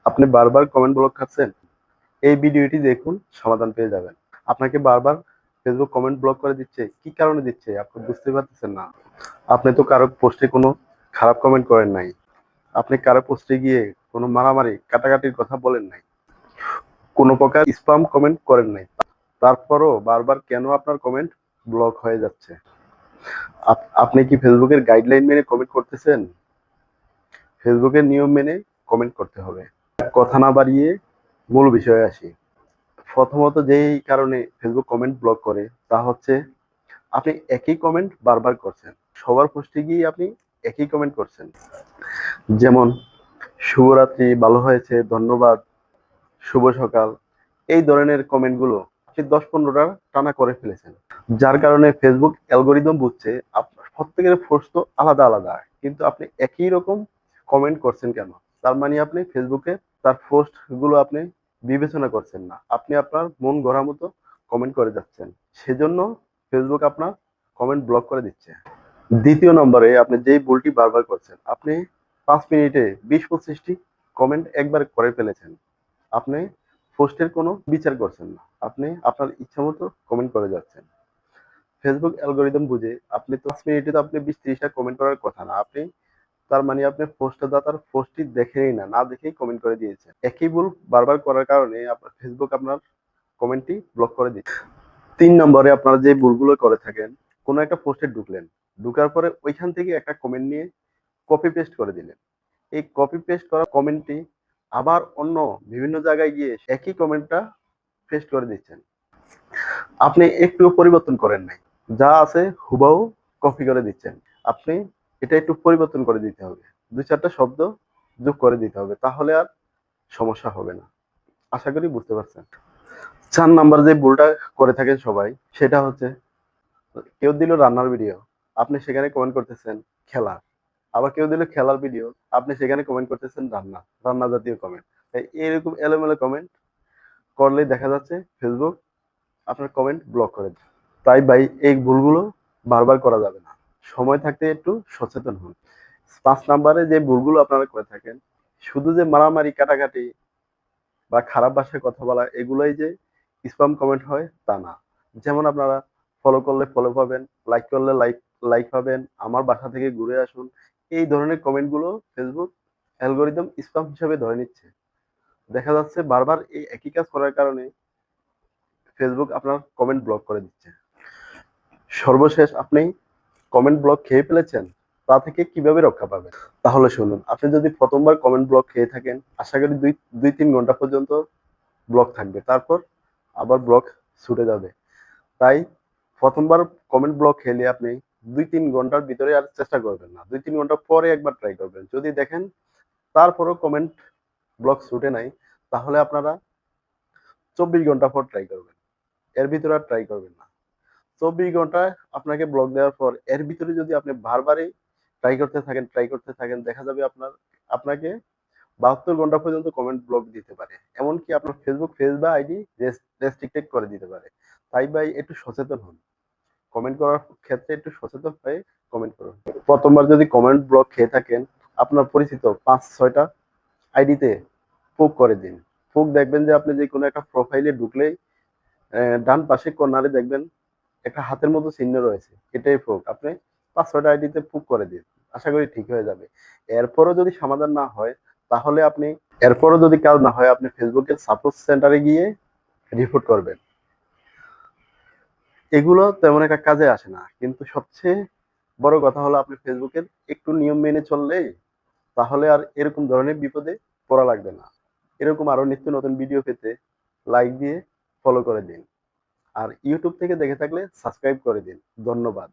আপনি বারবার comment block খাচ্ছেন, এই ভিডিওটি দেখুন, সমাধান পেয়ে যাবেন। আপনাকে বারবার ফেসবুক কমেন্ট ব্লক করে দিচ্ছে, কি কারণে দিচ্ছে আপনি বুঝতে পারতেছেন না। আপনি তো কারো পোস্টে কোনো খারাপ কমেন্ট করেন নাই, আপনি কারো পোস্টে গিয়ে কোনো মারামারি কাটাকাটির কথা বলেন নাই, কোনো প্রকার স্প্যাম কমেন্ট করেন নাই, তারপরও বারবার কেন আপনার কমেন্ট ব্লক হয়ে যাচ্ছে? আপনি কি ফেসবুকের গাইডলাইন মেনে কমেন্ট করতেছেন? ফেসবুকের নিয়ম মেনে কমেন্ট করতে হবে। কথা না বাড়িয়ে মূল বিষয়ে আসি। প্রথমত যেই কারণে ফেসবুক কমেন্ট ব্লক করে তা হচ্ছে আপনি একই কমেন্ট বারবার করছেন। সবার পোস্টে গিয়ে আপনি একই কমেন্ট করছেন। যেমন শুভরাত্রি, ভালো হয়েছে, ধন্যবাদ, শুভ সকাল, এই ধরনের কমেন্টগুলো আপনি 10-15টা টানা করে ফেলেছেন। যার কারণে ফেসবুক অ্যালগরিদম বুঝছে আপনার প্রত্যেকের পোস্ট তো আলাদা আলাদা, কিন্তু আপনি একই রকম কমেন্ট করছেন কেন? তার মানে আপনি ফেসবুকে তার পোস্ট গুলো আপনি বিবেচনা করছেন না, আপনি আপনার মন গড়া মতো কমেন্ট করে যাচ্ছেন। সেজন্য ফেসবুক আপনার কমেন্ট ব্লক করে দিচ্ছে। দ্বিতীয় নম্বরে আপনি যেই ভুলটি বারবার করছেন, আপনি 5 মিনিটে 20-25টি কমেন্ট একবার করে ফেলেছেন। আপনি পোস্টের কোনো বিচার করছেন না, আপনি আপনার ইচ্ছা মতো কমেন্ট করে যাচ্ছেন। ফেসবুক অ্যালগরিদম বুঝে আপনি তো 5 মিনিটে তো আপনি 20-30টা কমেন্ট করার কথা না, আপনি তার মানে আপনি পোস্টটা পোস্টটি দেখেই না দেখেই কমেন্ট করে দিয়েছেন। একই ভুল বারবার করার কারণে আপনার ফেসবুক আপনার কমেন্টটি ব্লক করে দিচ্ছে। 3 নম্বরে আপনারা যে ভুলগুলো করে থাকেন, কোনো একটা পোস্টে ঢুকলেন, ঢুকার পরে ওইখান থেকে একটা কমেন্ট নিয়ে কপি পেস্ট করে দিলেন। এই কপি পেস্ট করা কমেন্টটি আবার অন্য বিভিন্ন জায়গায় গিয়ে একই কমেন্টটা পেস্ট করে দিচ্ছেন। আপনি একটুও পরিবর্তন করেন নাই, যা আছে হুবহু কপি করে দিচ্ছেন। আপনি এটা একটু পরিবর্তন করে দিতে হবে, 2-4টা শব্দ যোগ করে দিতে হবে, তাহলে আর সমস্যা হবে না। আশা করি বুঝতে পারছেন। 4 নাম্বার যে ভুলটা করে থাকেন সবাই, সেটা হচ্ছে কেউ দিল রান্নার ভিডিও, আপনি সেখানে কমেন্ট করতেছেন খেলা। আবার কেউ দিল খেলার ভিডিও, আপনি সেখানে কমেন্ট করতেছেন রান্না জাতীয় কমেন্ট। এরকম এলোমেলো কমেন্ট করলেই দেখা যাচ্ছে ফেসবুক আপনার কমেন্ট ব্লক করে দেয়। তাই ভাই এই ভুলগুলো বারবার করা যাবে না। সময় থাকতে একটু সচেতন হন। 5 নাম্বারে যে ভুলগুলো আপনারা করে থাকেন, শুধু যে মারামারি কাটাকাটি বা খারাপ ভাষায় কথা বলা এগুলোই যে স্প্যাম কমেন্ট হয় তা না। যেমন আপনারা ফলো করলে ফলো পাবেন, লাইক করলে লাইক পাবেন, আমার বাসা থেকে ঘুরে আসুন, এই ধরনের কমেন্ট গুলো ফেসবুক অ্যালগরিদম স্প্যাম হিসেবে ধরে নিচ্ছে। দেখা যাচ্ছে বারবার এই একই কাজ করার কারণে ফেসবুক আপনার কমেন্ট ব্লক করে দিচ্ছে। সর্বশেষ আপনি কমেন্ট ব্লক খেয়ে ফেলেছেন, তা থেকে কিভাবে রক্ষা পাবেন? তাহলে শুনুন, আপনি যদি প্রথমবার কমেন্ট ব্লক খেয়ে থাকেন, আশা করি 2-3 ঘন্টা পর্যন্ত ব্লক থাকবে, তারপর আবার ব্লক ছুটে যাবে। তাই প্রথমবার কমেন্ট ব্লক খেলে আপনি 2-3 ঘন্টার ভিতরে আর চেষ্টা করবেন না, 2-3 ঘন্টা পরে একবার ট্রাই করবেন। যদি দেখেন তারপরও কমেন্ট ব্লক ছুটে নাই, তাহলে আপনারা 24 ঘন্টা পর ট্রাই করবেন, এর ভিতরে আর ট্রাই করবেন না। 24 ঘন্টায় আপনাকে ব্লক দেওয়ার পর এর ভিতরে যদি আপনি বারবারই ট্রাই করতে থাকেন, দেখা যাবে আপনাকে 72 ঘন্টা পর্যন্ত কমেন্ট ব্লক দিতে পারে, এমনকি আপনার ফেসবুক পেজ বা আইডি রেস্ট্রিক্টেড করে দিতে পারে। তাই ভাই একটু সচেতন হন, কমেন্ট করার ক্ষেত্রে একটু সচেতন হয়ে কমেন্ট করুন। প্রথমবার যদি কমেন্ট ব্লক খেয়ে থাকেন, আপনার পরিচিত 5-6টা আইডিতে পোক করে দিন। পোক দেখবেন যে আপনি যে কোনো একটা প্রোফাইলে ঢুকলেই ডান পাশে কর্নারে দেখবেন একটা হাতের মতো চিহ্ন রয়েছে, এটাই পোক। আপনি 5-6টা আইডিতে পোক করে দিন, আশা করি ঠিক হয়ে যাবে। এরপরও যদি সমাধান না হয়, তাহলে এরপরও যদি কাজ না হয়, আপনি ফেসবুকের সাপোর্ট সেন্টারে গিয়ে রিপোর্ট করবেন। এগুলো তেমন একটা কাজে আসে না, কিন্তু সবচেয়ে বড় কথা হলো আপনি ফেসবুকের একটু নিয়ম মেনে চললেই, তাহলে আর এরকম ধরনের বিপদে পড়া লাগবে না। এরকম আরো নিত্য নতুন ভিডিও পেতে লাইক দিয়ে ফলো করে দিন। আর ইউটিউব থেকে দেখে থাকলে সাবস্ক্রাইব করে দিন। ধন্যবাদ।